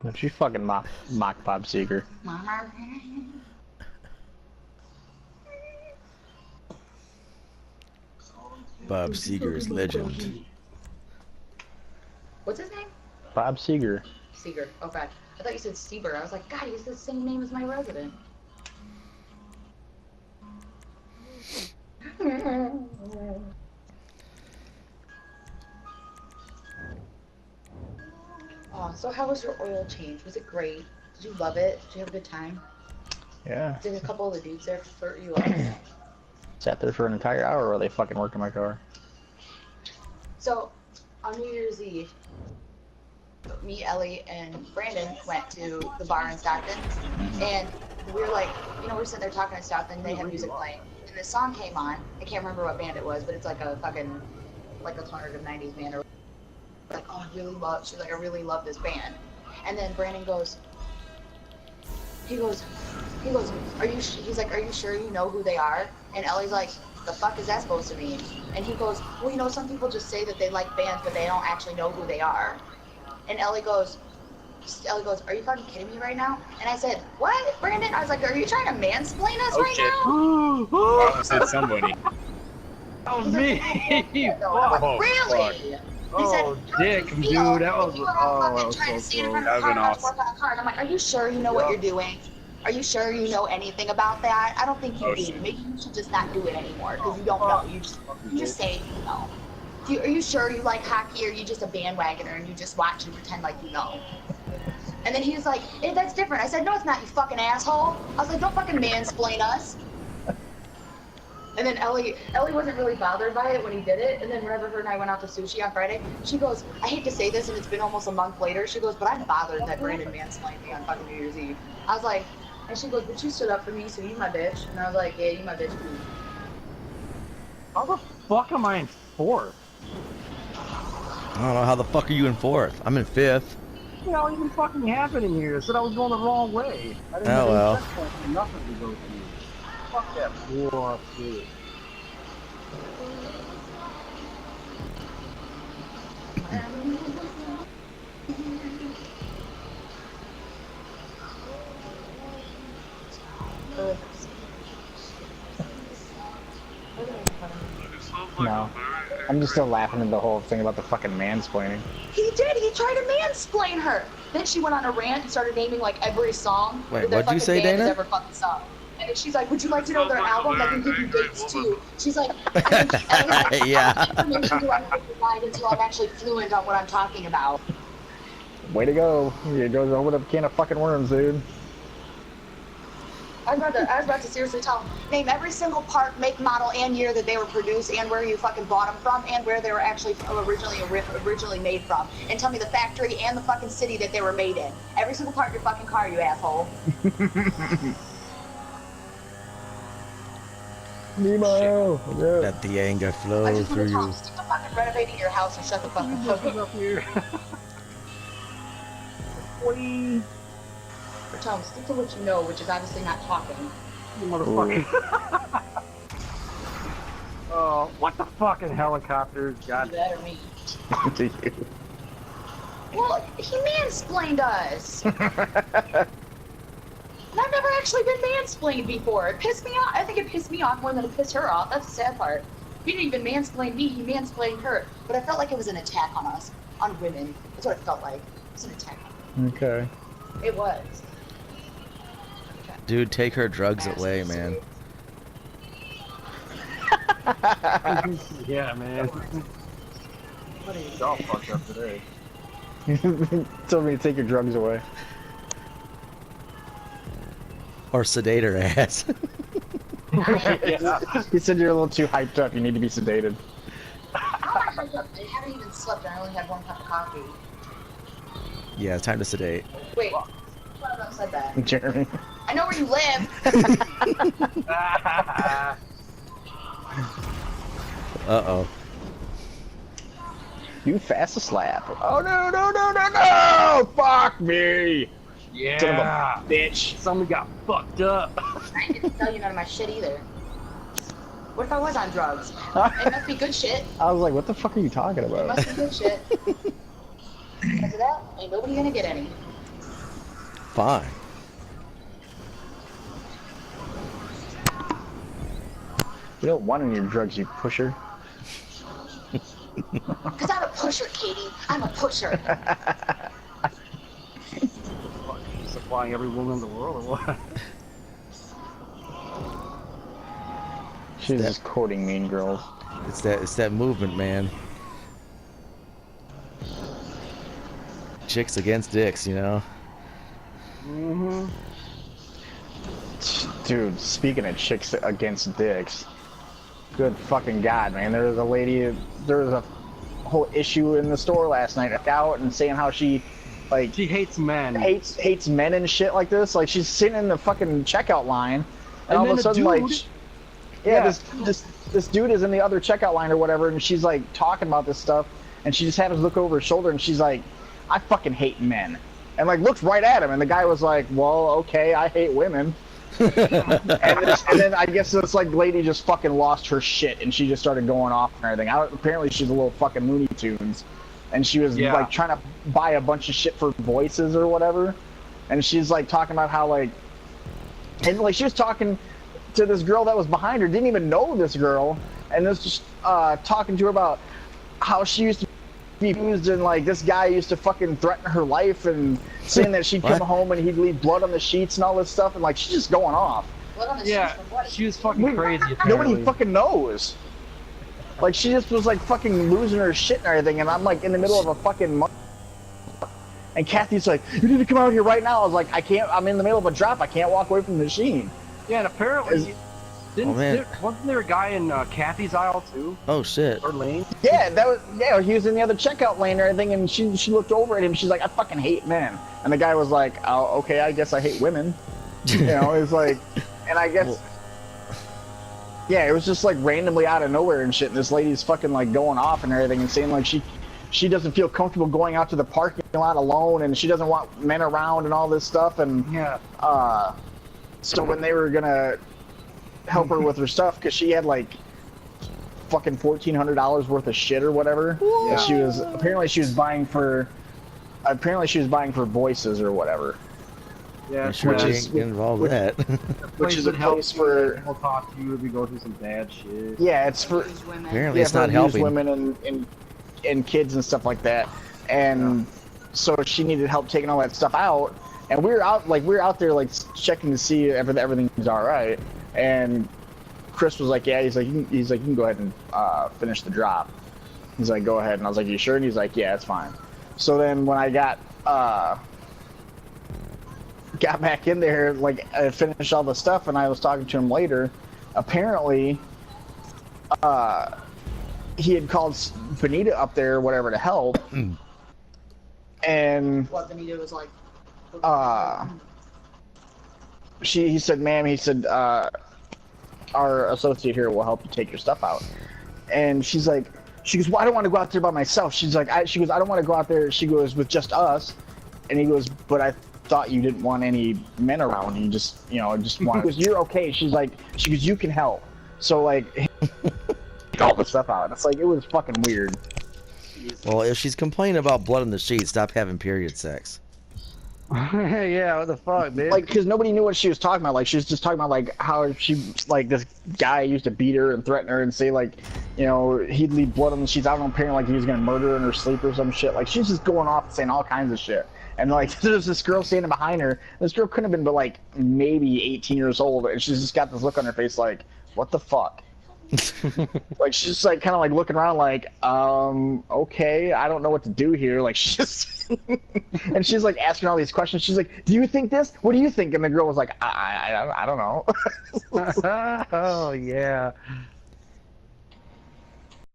Don't you fucking mock Bob Seger. Bob Seger's legend. What's his name? Bob Seger. Seeger. Oh god. I thought you said Seaber. I was like, God, he's the same name as my resident. Oh, so how was your oil change? Was it great? Did you love it? Did you have a good time? Yeah. Did a couple of the dudes there flirt you up? Sat there for an entire hour while they fucking worked on my car. So, on New Year's Eve, me, Ellie, and Brandon went to the bar in Stockton, and we were like, you know, we're sitting there talking in Stockton, and they had music playing, and this song came on. I can't remember what band it was, but it's like a fucking, like a 90s band, or like, oh, she's like, I really love this band. And then Brandon goes, he's like, are you sure you know who they are? And Ellie's like, the fuck is that supposed to mean? And he goes, well, you know, some people just say that they like bands, but they don't actually know who they are. And Ellie goes, are you fucking kidding me right now? And I said, what, Brandon? I was like, are you trying to mansplain us right now? I almost said somebody. That was me! Like, really? Oh, dick, dude, that was, oh, that was so cool. That was awesome. And I'm like, are you sure you know what you're doing? Are you sure you know anything about that? I don't think you do. Maybe you should just not do it anymore because you don't know. You just say you know. Are you sure you like hockey, or are you just a bandwagoner and you just watch and pretend like you know? And then he was like, hey, that's different. I said, no, it's not, you fucking asshole. I was like, don't fucking mansplain us. And then Ellie wasn't really bothered by it when he did it. And then whenever her and I went out to sushi on Friday, she goes, I hate to say this, and it's been almost a month later. She goes, but I'm bothered that Brandon mansplained me on fucking New Year's Eve. I was like, and she goes, but you stood up for me, so you my bitch. And I was like, yeah, you my bitch. How the fuck am I in fourth? I don't know, how the fuck are you in fourth? I'm in fifth. What the hell even fucking happening here? I said I was going the wrong way. I didn't Oh, well. have any checkpoints or nothing to go through. Fuck that poor shit. No. I'm just still laughing at the whole thing about the fucking mansplaining. He did. He tried to mansplain her. Then she went on a rant and started naming like every song. Wait, that their what'd you fucking say, band has Dana? ever fucking sung. And then she's like, would you like to know their albums? I can give you dates too. She's like, like Yeah. information do I need to provide until I'm actually fluent on what I'm talking about? Way to go. You goes over the can of fucking worms, dude. I was about to seriously tell him, name every single part, make, model, and year that they were produced, and where you fucking bought them from, and where they were actually originally made from. And tell me the factory and the fucking city that they were made in. Every single part of your fucking car, you asshole. Nemo! Yeah. Let the anger I flow just want through to tell you. him, stick to fucking renovating your house and shut the fucking fuck up. Up here. Boy. Or tell him, stick to what you know, which is obviously not talking. You motherfucker. Oh, what the fucking helicopters? God. That or me. To you. Well, he mansplained us. And I've never actually been mansplained before. It pissed me off. I think it pissed me off more than it pissed her off. That's the sad part. He didn't even mansplain me, he mansplained her. But I felt like it was an attack on us. On women. That's what it felt like. It was an attack on women. Okay. It was. Dude, take her drugs away, man. Yeah, man. What are you It's all fucked up today. Told me to take your drugs away. Or sedate her ass. Yeah. He said you're a little too hyped up. You need to be sedated. How am I hyped up? I haven't even slept. I only had one cup of coffee. Yeah, it's time to sedate. Wait. Why have I said that? Jeremy. I know where you live. Uh-oh. You fast a slap. Oh no, no, no, no, no! Fuck me! Yeah. Son of a bitch. Somebody got fucked up. I didn't tell you none of my shit either. What if I was on drugs? It must be good shit. I was like, what the fuck are you talking It about? must be good shit. After that, ain't nobody gonna get any. fine. You don't want any drugs, you pusher. Because I'm a pusher, Katie. I'm a pusher. Supplying every woman in the world or what? She's just quoting Mean Girls. It's that movement, man. Chicks against dicks, you know. Mm-hmm. Dude, speaking of chicks against dicks, good fucking god, man. There was a whole issue in the store last night out and saying how she She hates men. hates men and shit like this. Like she's sitting in the fucking checkout line and all of a sudden like this dude is in the other checkout line or whatever, and she's like talking about this stuff, and she just happens to look over her shoulder and she's like, I fucking hate men. And like looks right at him, and the guy was like, well, okay, I hate women. and then I guess this like lady just fucking lost her shit, and she just started going off and everything. Apparently she's a little fucking Looney Tunes, and she was like trying to buy a bunch of shit for voices or whatever, and she's like talking about how like, and like she was talking to this girl that was behind her, didn't even know this girl, and was just talking to her about how she used to be used, and like this guy used to fucking threaten her life and saying that she'd come home and he'd leave blood on the sheets and all this stuff, and like she's just going off. Blood on the Yeah, sheets from what? she was fucking crazy. Nobody apparently. fucking knows. Like she just was like fucking losing her shit and everything, and I'm like in the middle of a fucking and Kathy's like, you need to come out here right now. I was like, I can't, I'm in the middle of a drop, I can't walk away from the machine. Yeah, and apparently, wasn't there a guy in Kathy's aisle too? Oh shit. Or lane? Yeah, he was in the other checkout lane and everything, and she looked over at him, she's like, I fucking hate men. And the guy was like, oh, okay, I guess I hate women. You know, it's like, and I guess, yeah, it was just like randomly out of nowhere and shit, and this lady's fucking like going off and everything and saying like she doesn't feel comfortable going out to the parking lot alone, and she doesn't want men around and all this stuff, and so when they were gonna help her with her stuff, because she had like fucking $1,400 worth of shit or whatever, and she was buying for voices or whatever. Yeah, I'm sure which I is- ain't get involved with that. Which is a place for, We'll talk to you if we go through some bad shit. yeah, it's for These women. Apparently it's for not abused helping. women and kids and stuff like that, and so she needed help taking all that stuff out, and we were out there like checking to see if everything's all right, and Chris was like, yeah, he's like you can go ahead and finish the drop. He's like, go ahead, and I was like, you sure? And he's like, yeah, it's fine. So then when I got back in there, like I finished all the stuff, and I was talking to him later, apparently he had called Benita up there or whatever to help, and What Benita was like. he said, ma'am, he said, our associate here will help you take your stuff out. And she goes, well, I don't want to go out there by myself. She's like, I don't want to go out there, she goes, with just us. And he goes, but I thought you didn't want any men around. You just want. He goes, you're okay. She goes, you can help. So like, take all the stuff out. And it's like, it was fucking weird. Well, if she's complaining about blood on the sheets, stop having period sex. Yeah, what the fuck, dude? Like, because nobody knew what she was talking about. Like, she was just talking about like how she, like, this guy used to beat her and threaten her and say like, he'd leave blood on the sheets. I don't know, apparently like he was gonna murder her in her sleep or some shit. Like, she's just going off and saying all kinds of shit. And like, there's this girl standing behind her. This girl couldn't have been but like maybe 18 years old, and she's just got this look on her face like, what the fuck? Like, she's just like kind of like looking around like, okay, I don't know what to do here. Like, she's just and she's like asking all these questions. She's like, do you think this? What do you think? And the girl was like, I don't know. Oh yeah.